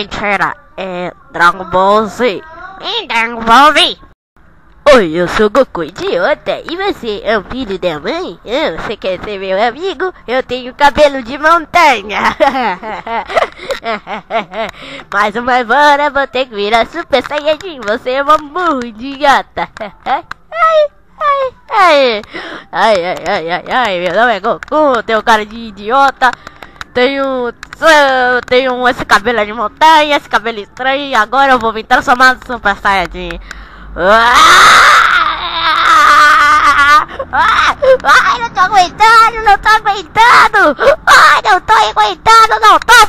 mentira, é Dragon Ball Z. Dragon Ball Z. Oi, eu sou Goku idiota, e você é o filho da mãe? Você quer ser meu amigo? Eu tenho cabelo de montanha. Mais uma hora vou ter que virar Super Saiyajin, você é uma burra idiota. Ai, meu nome é Goku, tenho cara de idiota. Tenho esse cabelo de montanha, esse cabelo estranho, e agora eu vou me transformar no Super Saiyajin. Ai, não tô aguentando, não tô aguentando. Ai, não tô aguentando, não tô